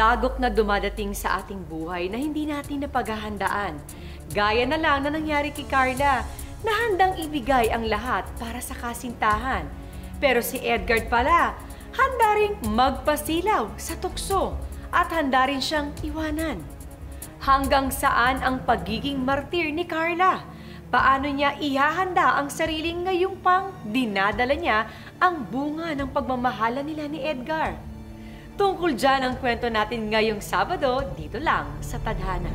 dagok na dumadating sa ating buhay na hindi natin napaghahandaan. Gaya na lang na nangyari kay Carla, na handang ibigay ang lahat para sa kasintahan. Pero si Edgar pala, handa ring magpasilaw sa tukso at handa rin siyang iwanan. Hanggang saan ang pagiging martir ni Carla? Paano niya ihahanda ang sariling ngayong pang dinadala niya ang bunga ng pagmamahala nila ni Edgar? Tungkol dyan ang kwento natin ngayong Sabado, dito lang sa Tadhana.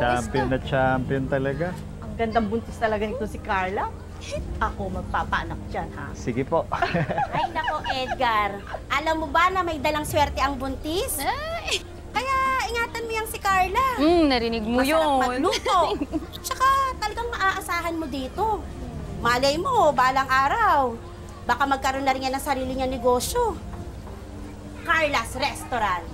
Champion na champion talaga. Ang gandang buntis talaga nito si Carla. Ako magpapaanak dyan, ha? Sige po. Ay, nako, Edgar. Alam mo ba na may dalang swerte ang buntis? Ay. Kaya ingatan mo yung si Carla. Narinig mo yun. Masarap magluto. Tsaka talagang maaasahan mo dito. Malay mo, balang araw. Baka magkaroon na rin yan ng sarili niyang negosyo. Carla's Restaurant.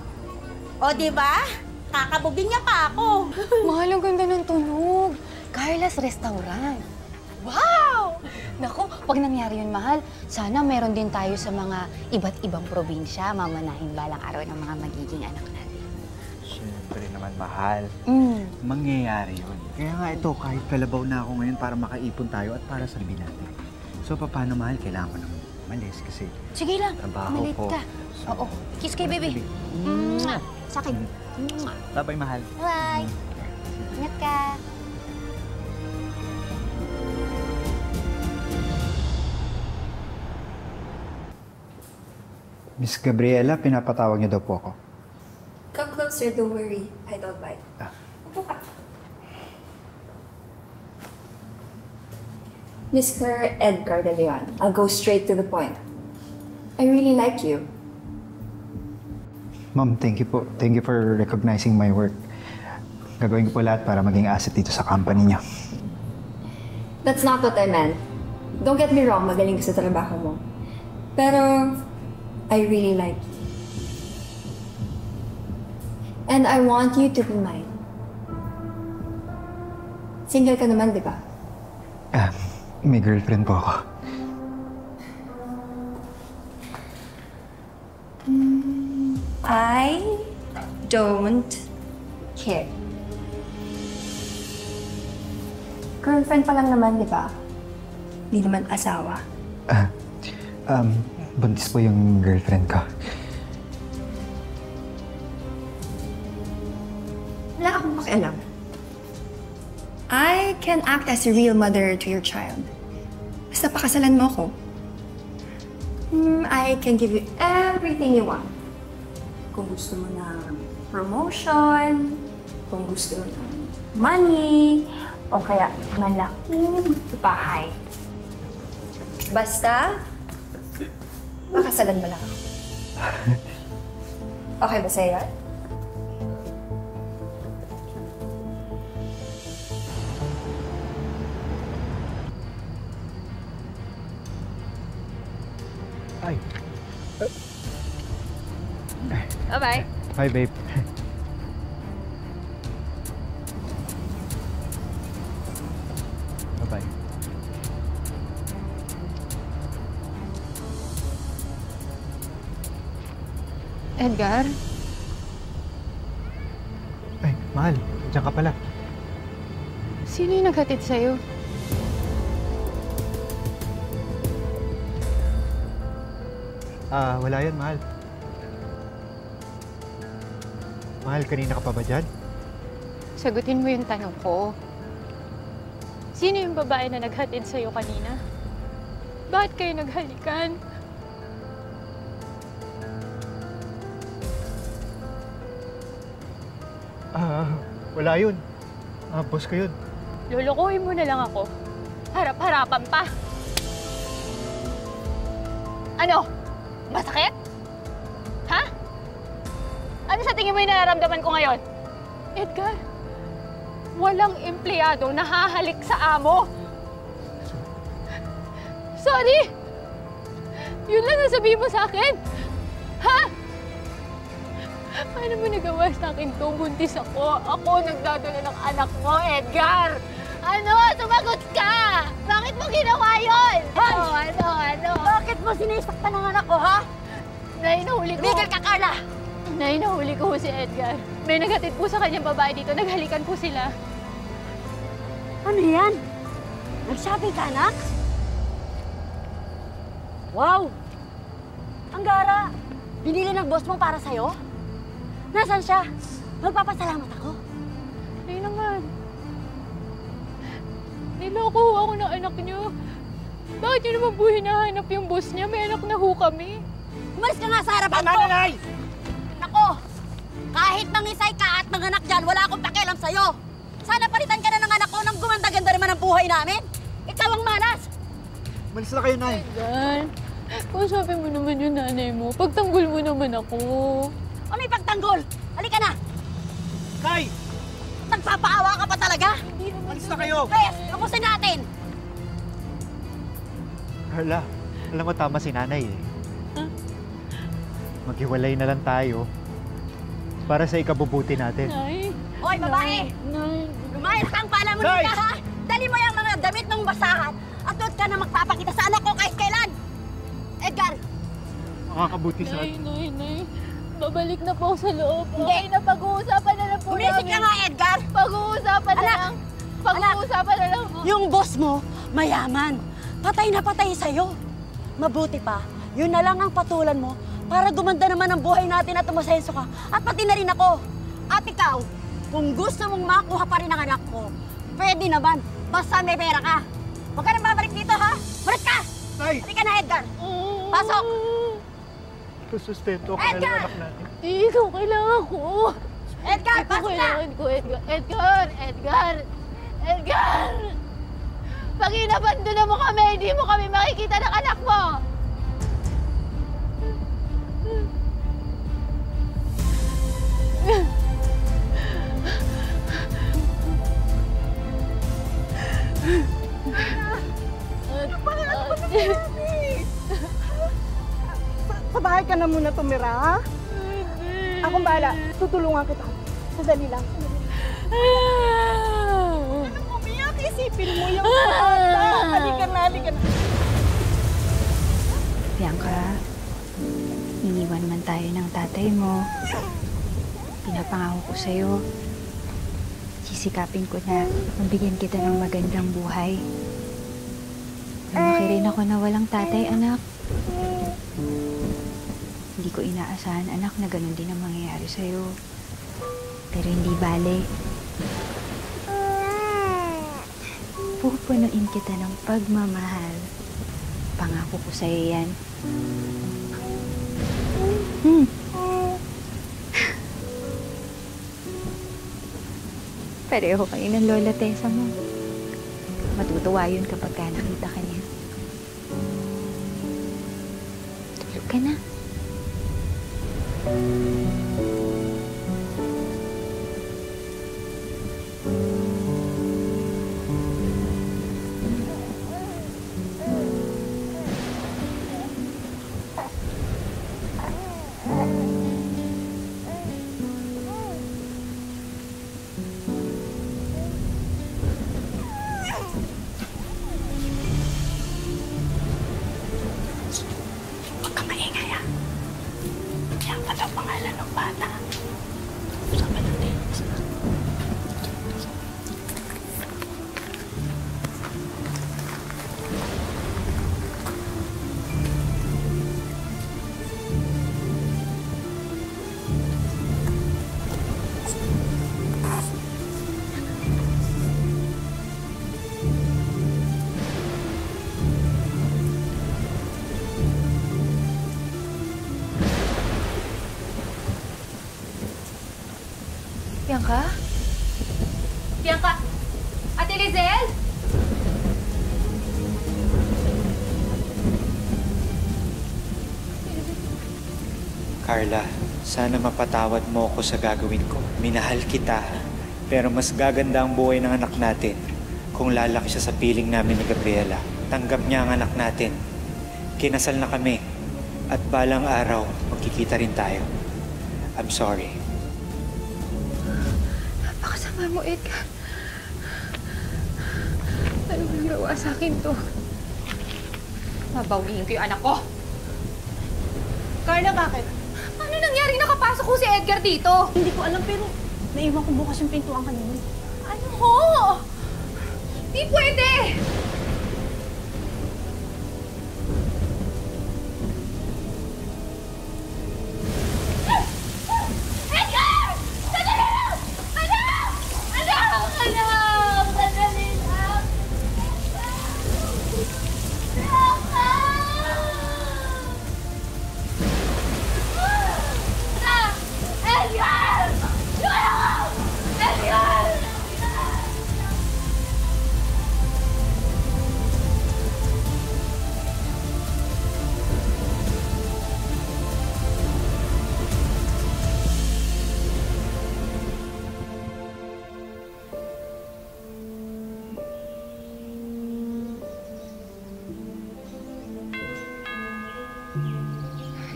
O, di ba? Kakabugin niya pa ako. Mahal, ang ganda ng tunog. Carla's Restaurant. Wow! Naku, pag nangyari yun, mahal, sana meron din tayo sa mga iba't ibang probinsya, mamanahin balang araw ng mga magiging anak natin. Siyempre naman, mahal. Mangyayari yun. Kaya nga ito, kahit kalabaw na ako ngayon para makaipon tayo at para sa libi natin. So, paano, mahal? Kailangan ko nang malis kasi sige lang, trabaho malit ko. ka. So, oo, kiss kay baby. Sa akin. Bye-bye, mahal. Bye. Ingat ka. Miss Gabriela, pinapatawag niyo daw po ako. Come closer, don't worry. I don't bite. Mr. Edgar De Leon, I'll go straight to the point. I really like you. Ma'am, thank you po. Thank you for recognizing my work. Gagawin ko po lahat para maging asset dito sa company niyo. That's not what I meant. Don't get me wrong, magaling ka sa trabaho mo. Pero, I really like you. And I want you to be mine. Single ka naman, di ba? May girlfriend po ako. I don't care. Girlfriend pa lang naman, di ba? Hindi naman asawa. Buntis po yung girlfriend ko. Wala akong makialam. I can act as a real mother to your child. Basta pakasalan mo ako. I can give you everything you want. Kung gusto mo ng promotion, kung gusto mo ng money, o kaya malaking bahay. Basta, pakasalan mo lang ako. Okay ba sa'yo? Ay. Bye-bye. Hi, babe. Bye-bye. Edgar? Ay, mahal. Diyan ka pala. Sino yung naghatid sa'yo? Wala yan, mahal. Mahal, kanina ka pa ba dyan? Sagutin mo yung tanong ko. Sino yung babae na naghatid sa'yo kanina? Bakit kayo naghalikan? Wala yun. Boss ko yun. Lulukuhin mo na lang ako. Harap-harapan pa. Ano? Masakit? Ha? Ano sa tingin mo yung nararamdaman ko ngayon? Edgar, walang empleyado na hahalik sa amo. Sorry! Yun lang ang sabihin mo sa akin? Ha? Paano mo nagawa sa akin to? Buntis ako. Ako nagdadala ng anak mo, Edgar! Ano? Sumagot ka! Bakit mo ginawa yun? Ano? Bakit mo sinisaktan ng anak ko, ha? Nay, nahuli ko. Miguel ka, Carla! Nay, nahuli ko si Edgar. May naghatid po sa kanyang babae dito. Naghalikan po sila. Ano yan? Nag-shopping ka, anak? Wow! Ang gara! Binili ng boss mo para sa'yo? Nasaan siya? Magpapasalamat ako. Nay naman. Niloko ako ng anak niyo. Bakit niyo naman po hinahanap yung boss niya? May anak na ho kami. Umalis ka nga sa harapan ko! Nay! Nako! Kahit mangisay ka at manganak dyan, wala akong pakialam sa'yo. Sana palitan ka na ng anak ko nang gumanda-ganda naman ang buhay namin. Ikaw ang malas! Malis na kayo, Nay. Edgar, kung sabi mo naman yung nanay mo, pagtanggol mo naman ako. Ano yung pagtanggol? Halika na! Kay! Nagpapaawa ka pa talaga? Malis na kayo! Pes, tapusin natin! Carla, alam mo tama si nanay eh. Maghiwalay na lang tayo para sa ikabubuti natin. Nay. Hoy, babae! Nay. Lumayas kang pala mo Nay! nila, ha? Dali mo yung mga damit ng basahan at doon ka na magpapakita sa anak ko kahit kailan! Edgar! Makakabuti sa Nay. Babalik na po ako sa loob. Hindi. Okay na, pag-uusapan na lang po Umisik ka nga, Edgar! Pag-uusapan na Anak! lang. Pag-uusapan na lang po. Yung boss mo, mayaman. Patay na patay sa'yo. Mabuti pa, yun na lang ang patulan mo para gumanda naman ang buhay natin at umasenso ka. At pati na rin ako. At ikaw, kung gusto mong makuha pa rin ang anak ko, pwede naman. Basta may pera ka. Huwag ka nang babalik dito, ha? Malis ka! Nay! Halika na, Edgar. Pasok! Susustento ka na lang, anak natin. Ikaw kailangan ko. Edgar, Ikaw pasok na! kailangan ko, Edgar! Pag inabandona mo kami, hindi mo kami makikita ng anak mo! Sa bahay ka na muna tumira, ha? Akong bahala. Tutulungan kita. Sadali lang. Anong umiyak? Isipin mo yung bata. Halika na. Bianca, iniwan man tayo ng tatay mo. Pinapangako ko sa'yo, sisikapin ko na mabigyan kita ng magandang buhay. Lumaki rin ako na walang tatay, anak. Hindi ko inaasahan, anak, na ganun din ang mangyayari sa'yo. Pero hindi bale. Pupunuin kita ng pagmamahal. Pangako ko sa'yo yan. Pareho kayo ng Lola Tessa mo. Matutuwa yun kapag nakita ka niya. Tulog ka na. Bianca? Bianca? Ate Lizelle? Carla, sana mapatawad mo ako sa gagawin ko. Minahal kita, pero mas gaganda ang buhay ng anak natin kung lalaki siya sa piling namin ni Gabriela. Tanggap niya ang anak natin. Kinasal na kami. At balang araw, magkikita rin tayo. I'm sorry. Napakasama mo, Edgar. Ano bang ginawa sa akin to? Babawiin ko yung anak ko. Carla, bakit? Ano nangyari? Nakapasok ko si Edgar dito? Hindi ko alam, pero naiwan ko bukas yung pintuan kanina. Ano ho? Di pwede! Edgar! Sandali lang! Anak! Anak! Anak! Sandali lang! Edgar! Edgar!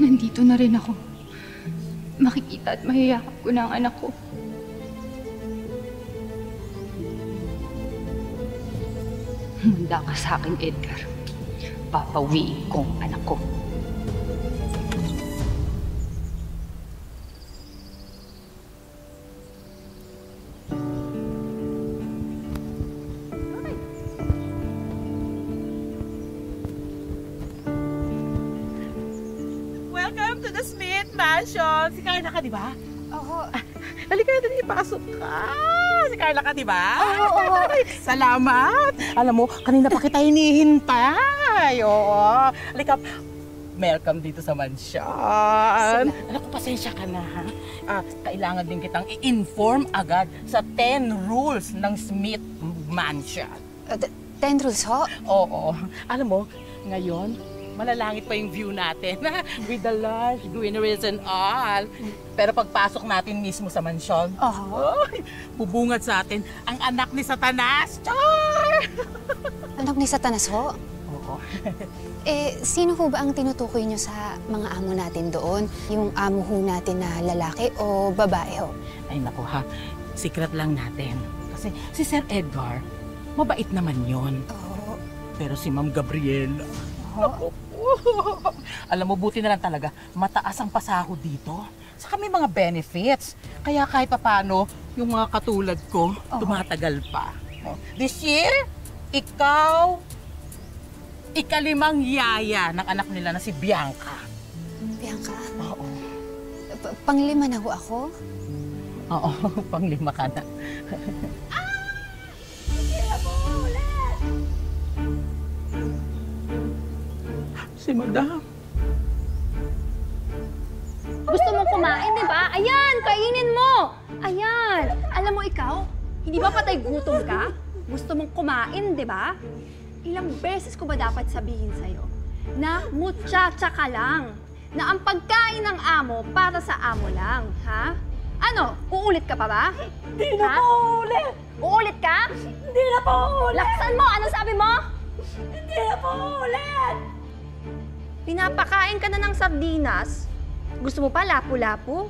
Nandito na rin ako. Makikita at mahiyakap ko na ang anak ko. Handa ka sa akin, Edgar. Papawiin ko ang anak ko. Welcome to the Smith Mansion. Si Carla ka, di ba? Oo. Halika na din, ipasok ka. Si Carla ka, di ba? Oo. Salamat. Alam mo, kanina pa kita hinihintay. Oo. Halika, welcome dito sa mansion. Alam ko, pasensya ka na, ha? Kailangan din kitang i-inform agad sa 10 rules ng Smith Mansion. 10 rules, ho? Oo. Alam mo, ngayon, malalangit pa yung view natin. With the large greeneries and all. Pero pagpasok natin mismo sa mansyon, bubungad sa atin ang anak ni Satanas. Char! Anak ni Satanas, ho? Oo. Sino ho ba ang tinutukoy niyo sa mga amo natin doon? Yung amo ho natin na lalaki o babae, ho? Ay naku ha, secret lang natin. Kasi si Sir Edgar, mabait naman yon. Oo. Pero si Ma'am Gabriela, alam mo, buti na lang talaga, mataas ang pasahod dito. Saka may mga benefits. Kaya kahit papano, yung mga katulad ko, tumatagal pa. This year, ikaw, ikalimang yaya ng anak nila na si Bianca. Bianca? Oo. Panglima na ho ako? Oo, panglima ka na. Si Madam. Gusto mong kumain, di ba? Ayan, kainin mo! Ayan! Alam mo ikaw, hindi ba patay gutom ka? Gusto mong kumain, di ba? Ilang beses ko ba dapat sabihin sa'yo na muchacha ka lang? Na ang pagkain ng amo para sa amo lang, ha? Ano? Uulit ka pa ba? Hindi na po ulit! Uulit ka? Hindi na po ulit! Laksan mo! Ano sabi mo? Hindi na po ulit! Pinapakain ka na ng sardinas. Gusto mo pa lapu-lapu?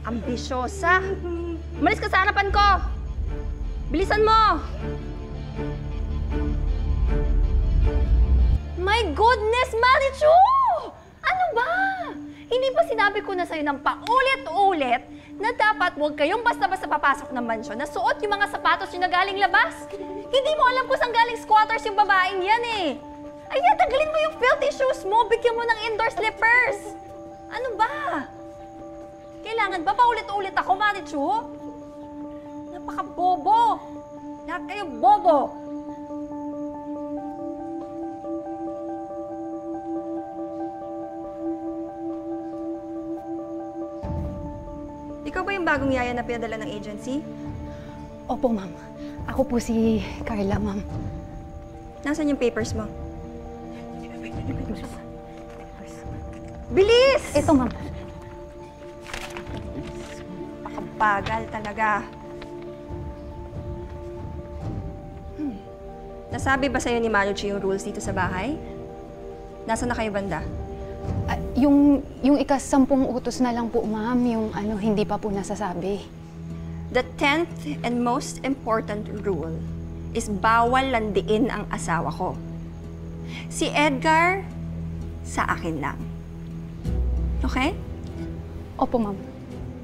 Ambisyosa. Umalis ka sa harapan ko! Bilisan mo! My goodness, Marichu! Ano ba? Hindi ba sinabi ko na sa'yo ng paulit-ulit na dapat huwag kayong basta-basta papasok ng mansyon na suot yung mga sapatos yung na galing labas? Hindi mo alam kung saan galing squatters yung babaeng yan eh. Ayan, tagalin mo yung filthy shoes mo. Bigyan mo ng indoor slippers. Ano ba? Kailangan ba paulit-ulit ako, Marichu? Napaka-bobo. Lahat kayo bobo. Ikaw ba yung bagong yaya na pinadala ng agency? Opo, ma'am. Ako po si Carla, ma'am. Nasaan yung papers mo? Bilis! Ito, ma'am. Pakabagal talaga. Nasabi ba sa'yo ni Marucci yung rules dito sa bahay? Nasaan na kayo banda? Yung ika-10 utos na lang po, ma'am, yung hindi pa po nasasabi. The 10th and most important rule is bawal landiin ang asawa ko. Si Edgar, sa akin lang. Okay? Opo, ma'am.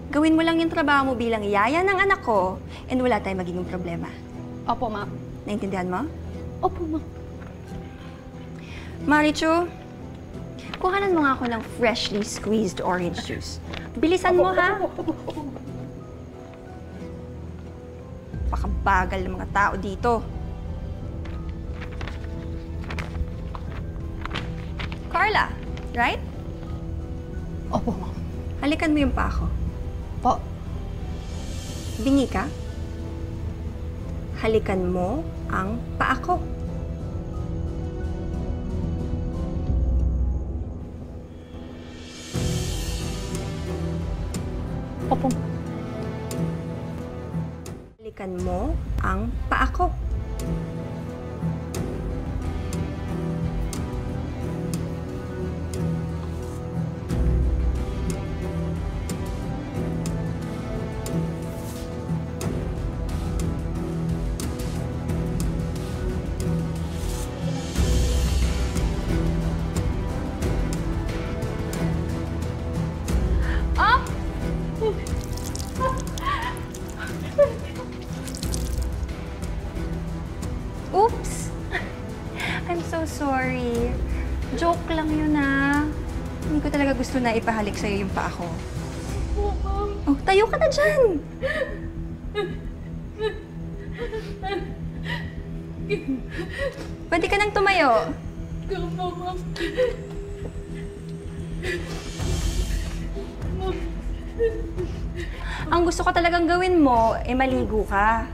Gawin mo lang yung trabaho mo bilang yaya ng anak ko and wala tayong magiging problema. Opo, ma'am. Naintindihan mo? Opo, ma'am. Marichu, kuhanan mo nga ako ng freshly squeezed orange juice. Bilisan mo, ha? Pakabagal ng mga tao dito. Carla, right? Opo, ma'am. Halikan mo yung paa ko. Po. Bingi ka. Halikan mo ang paa ko. Opo. Halikan mo ang paa ko. Oops! I'm so sorry. Joke lang yun, ah. Hindi ko talaga gusto na ipahalik sa'yo yung paa ko. Oh, tayo ka na dyan! Pwede ka nang tumayo. Ang gusto ko talagang gawin mo, maligo ka.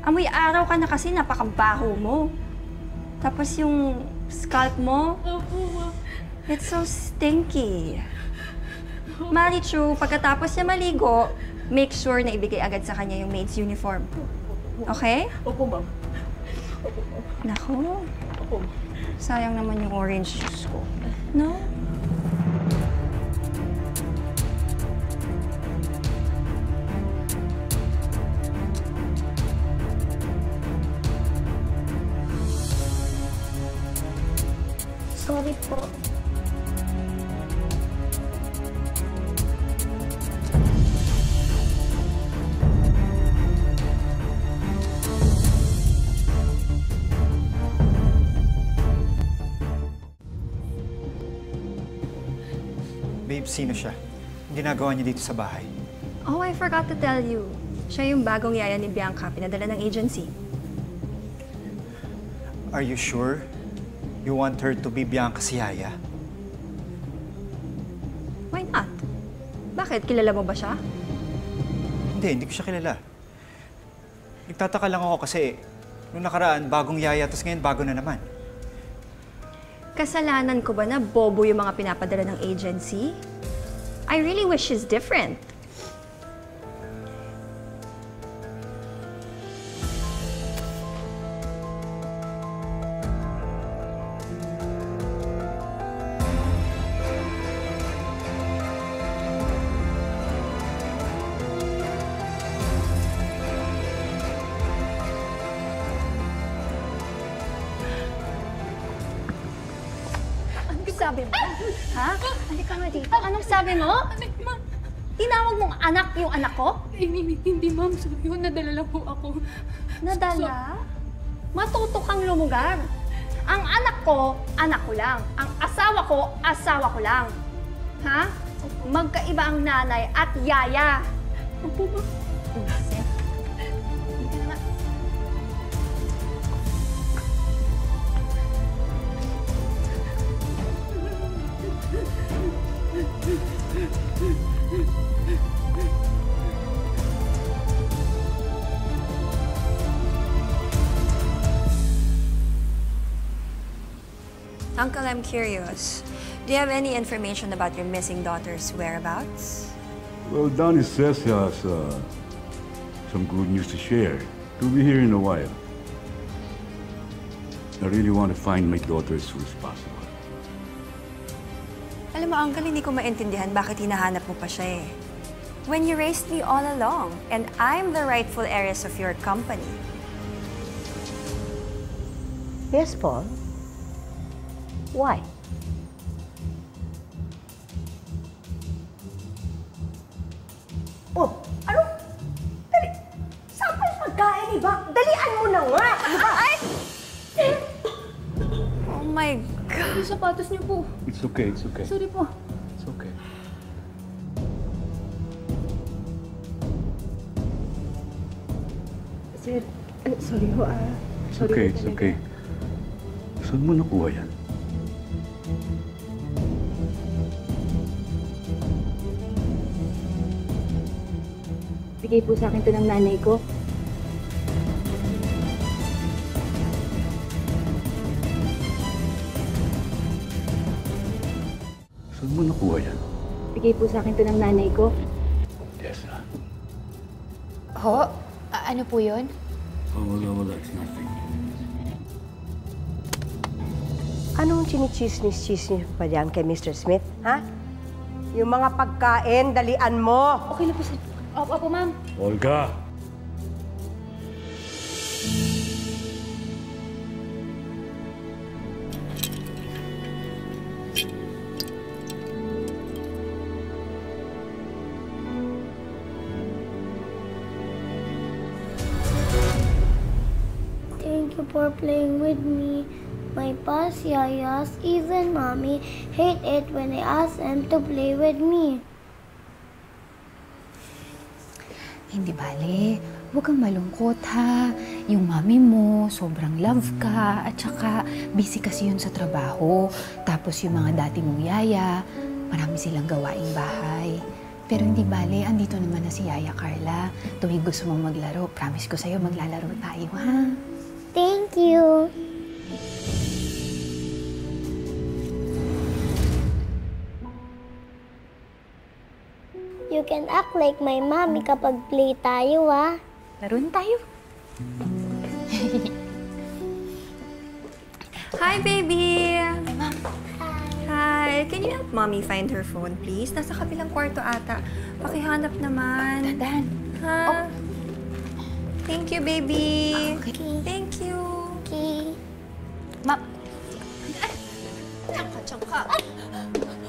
Amoy araw ka na kasi, napakabaho mo. Tapos yung scalp mo, it's so stinky. Marichu, pagkatapos niya maligo, make sure na ibigay agad sa kanya yung maid's uniform. Okay? Opo, ma'am. Naku. Sayang naman yung orange juice ko. No? Sorry po. Babe, sino siya? Ang ginagawa niya dito sa bahay? Oh, I forgot to tell you. Siya yung bagong yaya ni Bianca, pinadala ng agency. Are you sure? You want her to be Bianca si Yaya? Why not? Bakit? Kilala mo ba siya? Hindi ko siya kilala. Nagtataka lang ako kasi nung nakaraan, bagong Yaya, tapos ngayon bago na naman. Kasalanan ko ba na bobo yung mga pinapadala ng agency? I really wish she's different. Sabi mo? Ha? Halika nga dito. Anong sabi mo? Tinawag mong anak yung anak ko? Hindi, ma'am. Sorry, nadala lang po ako. Nadala? Matuto kang lumugar. Ang anak ko lang. Ang asawa ko lang. Ha? Magkaiba ang nanay at yaya. Opo, ma'am. Uncle, I'm curious. Do you have any information about your missing daughter's whereabouts? Well, Donnie says he has some good news to share. He'll be here in a while. I really want to find my daughter as soon as possible. Alam mo, mo, Uncle, hindi ko maintindihan bakit hinahanap mo pa siya eh. When you raised me all along, and I'm the rightful heiress of your company. Yes, Paul. Why? Oh, ano? Dali. Saan pa yung pagkain, iba? Dalian mo na nga! Ay! Oh my God. Yung sapatos niyo po. It's okay, it's okay. Sorry po. It's okay. Sir, sorry ho It's okay, it's okay. Saan mo nakuha yan? Bigay po sa akin to ng nanay ko. Saan mo nakuha yan? Bigay po sa akin to ng nanay ko. Tessa. Ho? Ano po yun? Oh, wala. It's nothing. Anong chinichismis-chismis pa dyan kay Mr. Smith, ha? Yung mga pagkain, dalian mo! Okay lang po, sir. Opo, ma'am. Olga! Thank you for playing with me. My past yayas, even mommy, hate it when I ask them to play with me. Hindi bale. Huwag kang malungkot, ha? Yung mami mo, sobrang love ka. At saka, busy kasi yun sa trabaho. Tapos yung mga dati mong yaya, marami silang gawaing bahay. Pero hindi bale, andito naman na si Yaya Carla. Tuwing gusto mong maglaro, promise ko sa'yo, maglalaro tayo, ha? Thank you. You can act like my mommy kapag play tayo, ah. Laruin tayo. Hi, baby! Hi. Hi. Can you help mommy find her phone, please? Nasa kabilang kwarto ata. Pakihanap naman. Dandan. Ha? Oh. Thank you, baby. Okay. Thank you. Okay. Ma'am. Tsaka.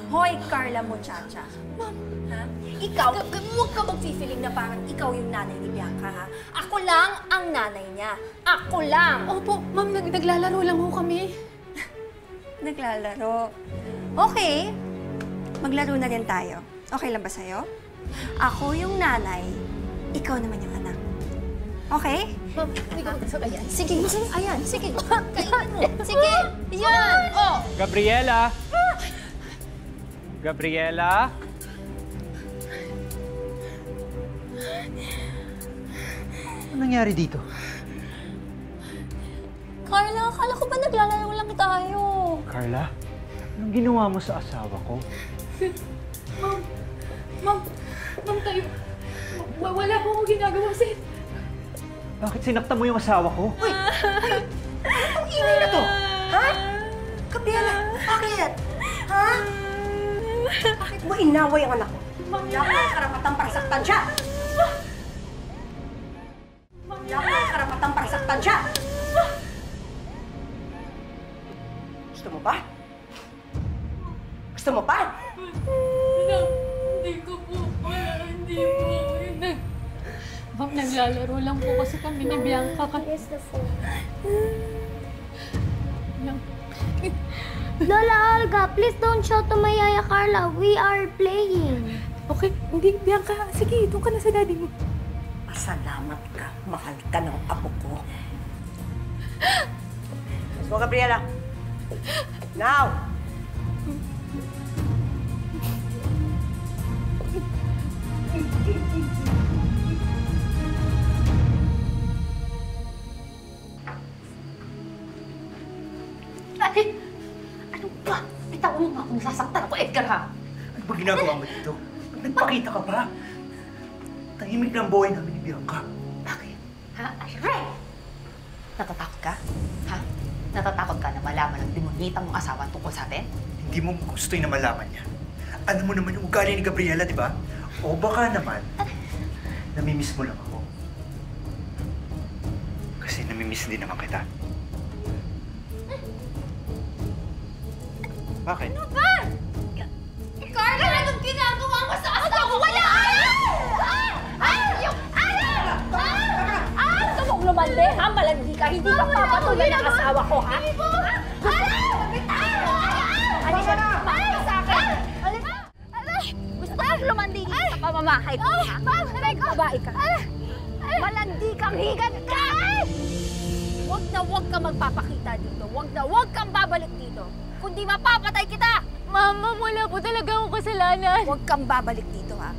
Hoy, Carla Muchacha. Ma'am, ha? Ikaw, huwag ka mag-feeling na parang ikaw yung nanay ni Bianca, ha? Ako lang ang nanay niya. Ako lang! Opo, ma'am, naglalaro lang ho kami. Naglalaro. Okay. Maglaro na rin tayo. Okay lang ba sa'yo? Ako yung nanay, ikaw naman yung anak. Okay? Ma'am, hindi ko ayan. Sige, ayan, sige. Kainin mo. Sige, yan. Oh. Gabriela! Gabriela? Ano nangyari dito? Carla, akala ko ba naglalaro lang tayo? Carla? Anong ginawa mo sa asawa ko? Ma'am, tayo. Wala po akong ginagawa, sir. Bakit sinaktan mo yung asawa ko? Uy! Ang ingay na to! Ha? Gabriela, bakit? Ha? Bakit mo inaway ang anak ko? Wala kang karapatang pangsaktan siya! Wala kang karapatang pangsaktan siya! Gusto mo pa? Gusto mo pa? Hindi ko po. Hindi po. Ma'am, naglalaro lang po kasi kami ni Bianca. Here's the phone. Lang. Lola Olga, please don't shout to my Yaya Carla. We are playing. Okay, hindi, Bianca. Sige, doon ka na sa daddy mo. Pasalamat ka. Mahal ka ng apo ko. Let's go, Gabriela. Now! Ate! Ano ba? Bitawan mo nga kung nasasaktan ako, Edgar, ha? Ano ba ginagawa mo dito? Nagpakita ka ba? Tahimik lang buhay namin ni Bianca. Bakit? Ha? Ray! Natatakot ka? Ha? Natatakot ka na malaman ng demonitang mong asawa tungkol sa atin? Hindi mo gusto na malaman niya. Alam mo naman yung ugali ni Gabriela, di ba? O baka naman, namimiss mo lang ako. Kasi namimiss din naman kita. Bakit? Ano ba? Carla, anong ginagawa mo sa asawa ko? Wala! Gusto mong lumande, ha? Malandi ka. Hindi ka papatuloy ng asawa ko, ha? Halika na! Sa akin! Gusto mong lumandi sa pamamahay ko, ha? Babae ka. Malandi kang higat ka! Huwag na huwag ka magpapakita dito. Huwag na huwag kang babalik dito. Kundi mapapatay kita! Mama, wala po talaga akong kasalanan. Huwag kang babalik dito, ha?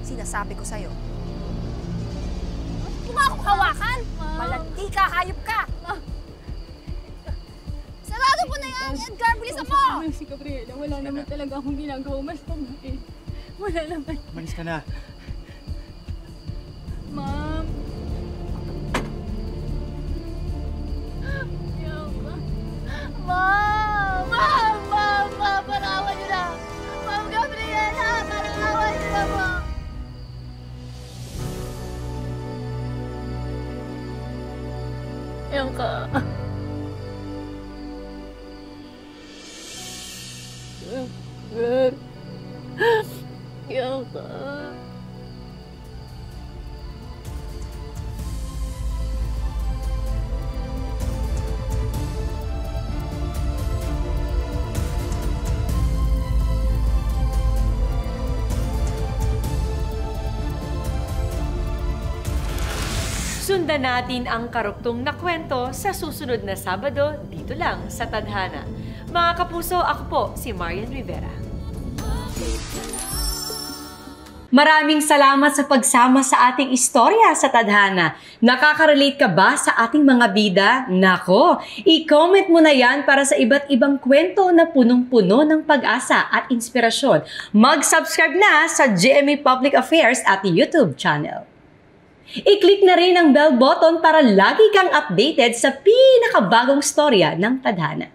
Sinasabi ko sa'yo. Kung ako hawakan, malandi ka, hayop ka! Sarado mo na yan, Edgar! Bilisan mo! Si Gabriela, wala naman talaga akong ginagawa. Mas mabait. Wala naman. Malis ka na. Ma'am. Ma'am! Ma'am! Ma'am! Ma'am! Parawan niyo na! Ma'am Gabriela! Parawan niyo na po! Bianca. Bianca. Sundan natin ang karuktong na kwento sa susunod na Sabado dito lang sa Tadhana. Mga kapuso, ako po si Marian Rivera. Maraming salamat sa pagsama sa ating istorya sa Tadhana. Nakaka-relate ka ba sa ating mga bida? Nako, i-comment mo na yan para sa iba't ibang kwento na punong-puno ng pag-asa at inspirasyon. Mag-subscribe na sa GMA Public Affairs at YouTube channel. I-click na rin ang bell button para lagi kang updated sa pinakabagong storya ng Tadhana.